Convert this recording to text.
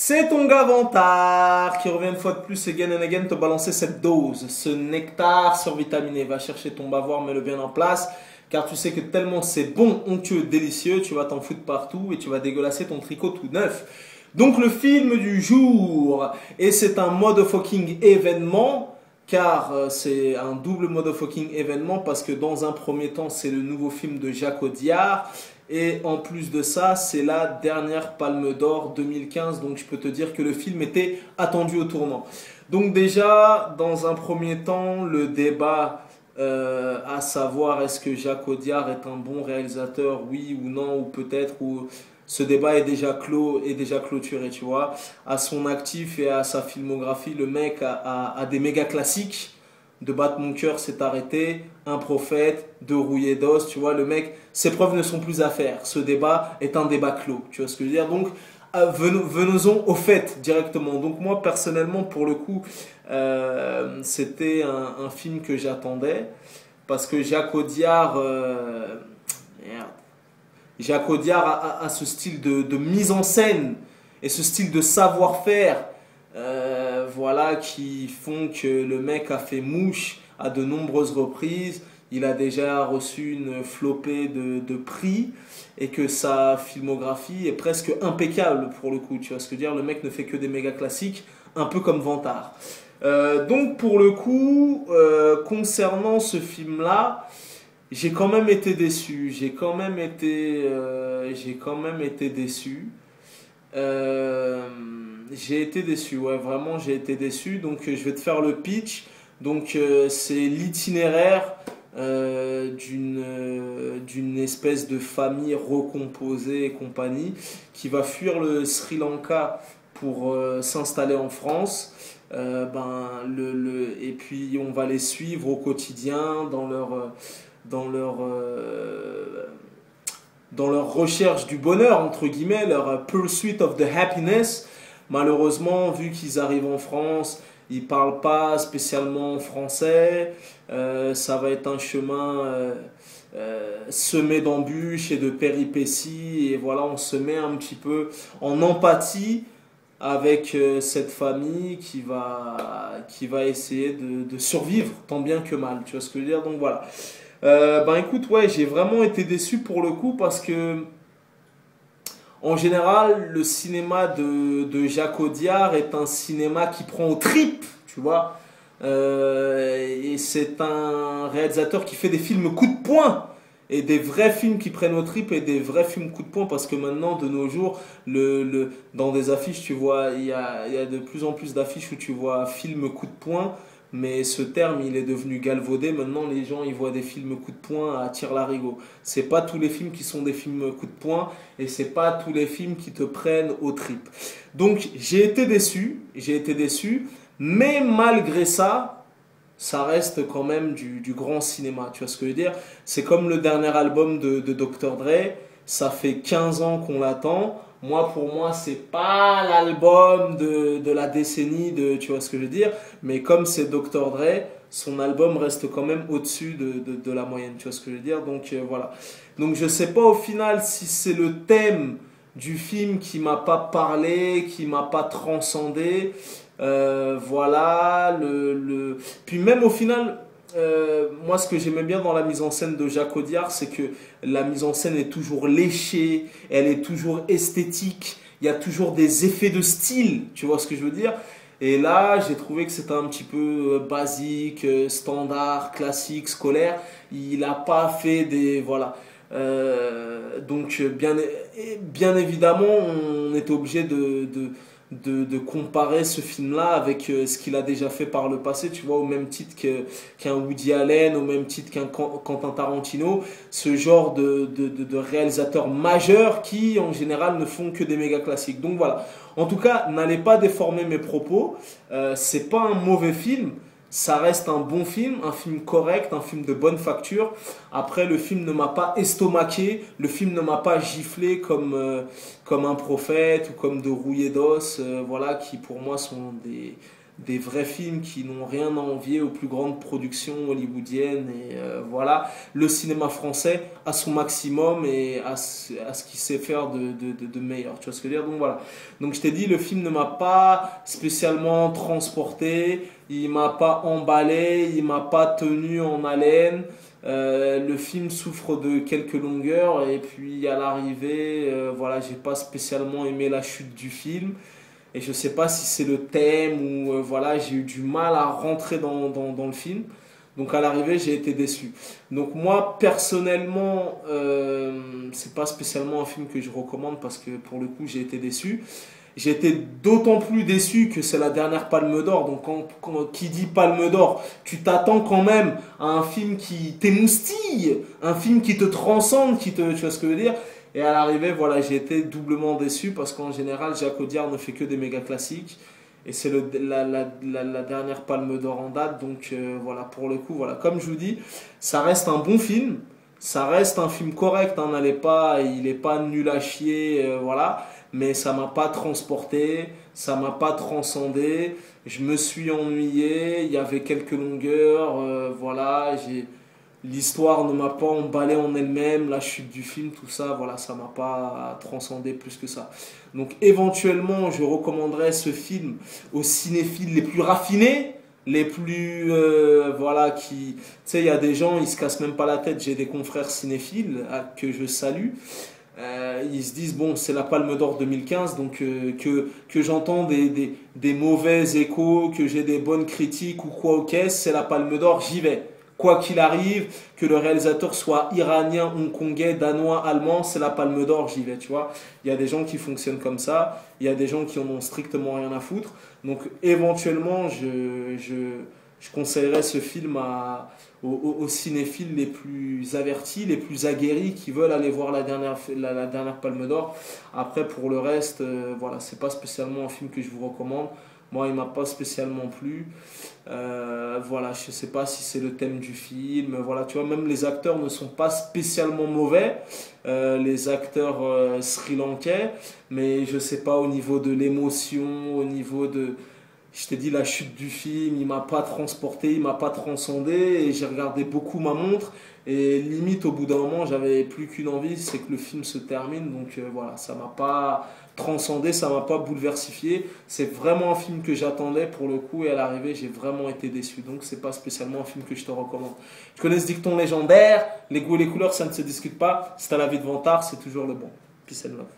C'est ton gars Vantard qui revient une fois de plus again and again te balancer cette dose, ce nectar survitaminé. Va chercher ton bavoir, mets-le bien en place, car tu sais que tellement c'est bon, onctueux, délicieux, tu vas t'en foutre partout et tu vas dégueulasser ton tricot tout neuf. Donc le film du jour, et c'est un motherfucking événement, car c'est un double motherfucking événement, parce que dans un premier temps c'est le nouveau film de Jacques Audiard, et en plus de ça, c'est la dernière Palme d'Or 2015, donc je peux te dire que le film était attendu au tournant. Donc déjà, dans un premier temps, le débat à savoir est-ce que Jacques Audiard est un bon réalisateur, oui ou non, ou peut-être, ou ce débat est déjà clos, est déjà clôturé, tu vois. À son actif et à sa filmographie, le mec a des méga classiques. De battre mon cœur s'est arrêté, un prophète, de rouillé d'os, tu vois, le mec, ses preuves ne sont plus à faire. Ce débat est un débat clos, tu vois ce que je veux dire. Donc, venons-en au fait directement. Donc moi, personnellement, pour le coup, c'était un film que j'attendais, parce que Jacques Audiard, merde. Jacques Audiard a ce style de mise en scène et ce style de savoir-faire, voilà, qui font que le mec a fait mouche à de nombreuses reprises. Il a déjà reçu une flopée de prix et que sa filmographie est presque impeccable pour le coup. Tu vois ce que je veux dire? Le mec ne fait que des méga classiques, un peu comme Vantard. Donc pour le coup, concernant ce film-là, j'ai quand même été déçu. J'ai quand même été déçu. J'ai été déçu, ouais, vraiment j'ai été déçu. Donc je vais te faire le pitch. Donc c'est l'itinéraire d'une espèce de famille recomposée et compagnie qui va fuir le Sri Lanka pour s'installer en France. Et puis on va les suivre au quotidien dans leur, dans leur recherche du bonheur, entre guillemets, leur pursuit of the happiness. Malheureusement, vu qu'ils arrivent en France, ils parlent pas spécialement français. Ça va être un chemin semé d'embûches et de péripéties. Et voilà, on se met un petit peu en empathie avec cette famille qui va essayer de survivre tant bien que mal. Tu vois ce que je veux dire? Donc voilà. Ben écoute, ouais, j'ai vraiment été déçu pour le coup parce que en général, le cinéma de Jacques Audiard est un cinéma qui prend aux tripes, tu vois. Et c'est un réalisateur qui fait des films coup de poing. Et des vrais films qui prennent aux tripes et des vrais films coup de poing. Parce que maintenant, de nos jours, dans des affiches, tu vois, il y a de plus en plus d'affiches où tu vois film coup de poing. Mais ce terme, il est devenu galvaudé. Maintenant, les gens, ils voient des films coup de poing à tire-larigot. C'est pas tous les films qui sont des films coup de poing et c'est pas tous les films qui te prennent aux tripes. Donc, j'ai été déçu, mais malgré ça, ça reste quand même du grand cinéma. Tu vois ce que je veux dire? C'est comme le dernier album de Dr. Dre. Ça fait 15 ans qu'on l'attend. Moi, pour moi, c'est pas l'album de la décennie, tu vois ce que je veux dire. Mais comme c'est Dr. Dre, son album reste quand même au-dessus de la moyenne, tu vois ce que je veux dire. Donc voilà. Donc je sais pas au final si c'est le thème du film qui m'a pas parlé, qui m'a pas transcendé. Voilà. Puis même au final, moi, ce que j'aimais bien dans la mise en scène de Jacques Audiard, c'est que la mise en scène est toujours léchée, elle est toujours esthétique, il y a toujours des effets de style, tu vois ce que je veux dire? Et là, j'ai trouvé que c'était un petit peu basique, standard, classique, scolaire. Il n'a pas fait des... Voilà. Donc, bien évidemment, on est obligé de comparer ce film-là avec ce qu'il a déjà fait par le passé, tu vois, au même titre qu'un Woody Allen, au même titre qu'un Quentin Tarantino, ce genre de réalisateurs majeurs qui, en général, ne font que des méga classiques. Donc voilà. En tout cas, n'allez pas déformer mes propos. C'est pas un mauvais film. Ça reste un bon film, un film correct, un film de bonne facture. Après, le film ne m'a pas estomaqué, le film ne m'a pas giflé comme un prophète ou comme de rouillé d'os, voilà, qui pour moi sont des vrais films qui n'ont rien à envier aux plus grandes productions hollywoodiennes. Et voilà, le cinéma français à son maximum et à ce qu'il sait faire de meilleur. Tu vois ce que je veux dire? Donc voilà. Donc je t'ai dit, le film ne m'a pas spécialement transporté, il m'a pas emballé, il m'a pas tenu en haleine. Le film souffre de quelques longueurs et puis à l'arrivée, voilà, j'ai pas spécialement aimé la chute du film. Et je sais pas si c'est le thème ou voilà, j'ai eu du mal à rentrer dans le film. Donc à l'arrivée, j'ai été déçu. Donc moi, personnellement, c'est pas spécialement un film que je recommande parce que pour le coup, j'ai été déçu. J'ai été d'autant plus déçu que c'est la dernière Palme d'Or. Donc qui dit Palme d'Or, tu t'attends quand même à un film qui t'émoustille, un film qui te transcende, tu vois ce que je veux dire? Et à l'arrivée, voilà, j'ai été doublement déçu parce qu'en général, Jacques Audiard ne fait que des méga classiques. Et c'est la dernière Palme d'Or en date. Donc voilà, pour le coup, voilà. Comme je vous dis, ça reste un bon film. Ça reste un film correct. Hein, il n'est pas nul à chier. Voilà. Mais ça m'a pas transporté. Ça m'a pas transcendé. Je me suis ennuyé. Il y avait quelques longueurs. Voilà. L'histoire ne m'a pas emballé en elle-même, la chute du film, tout ça, voilà, ça m'a pas transcendé plus que ça. Donc éventuellement, je recommanderais ce film aux cinéphiles les plus raffinés, les plus voilà tu sais, il y a des gens, ils se cassent même pas la tête. J'ai des confrères cinéphiles que je salue. Ils se disent bon, c'est la Palme d'Or 2015, donc que j'entends des mauvais échos, que j'ai des bonnes critiques ou quoi, ok, c'est la Palme d'Or, j'y vais. Quoi qu'il arrive, que le réalisateur soit iranien, hongkongais, danois, allemand, c'est la Palme d'Or, j'y vais, tu vois. Il y a des gens qui fonctionnent comme ça, il y a des gens qui en ont strictement rien à foutre. Donc éventuellement, je conseillerais ce film aux cinéphiles les plus avertis, les plus aguerris, qui veulent aller voir la dernière Palme d'Or. Après, pour le reste, voilà, c'est pas spécialement un film que je vous recommande. Moi, il m'a pas spécialement plu. Voilà, je sais pas si c'est le thème du film. Voilà, tu vois, même les acteurs ne sont pas spécialement mauvais, les acteurs sri-lankais, mais je sais pas, au niveau de l'émotion, au niveau de, je t'ai dit, la chute du film, il m'a pas transporté, il m'a pas transcendé, et j'ai regardé beaucoup ma montre, et limite au bout d'un moment, j'avais plus qu'une envie, c'est que le film se termine. Donc voilà, ça m'a pas transcendé, ça m'a pas bouleversifié. C'est vraiment un film que j'attendais pour le coup, et à l'arrivée, j'ai vraiment été déçu. Donc c'est pas spécialement un film que je te recommande. Tu connais ce dicton légendaire, les goûts et les couleurs, ça ne se discute pas. Si t'as la vie de vantard, c'est toujours le bon. Peace and love.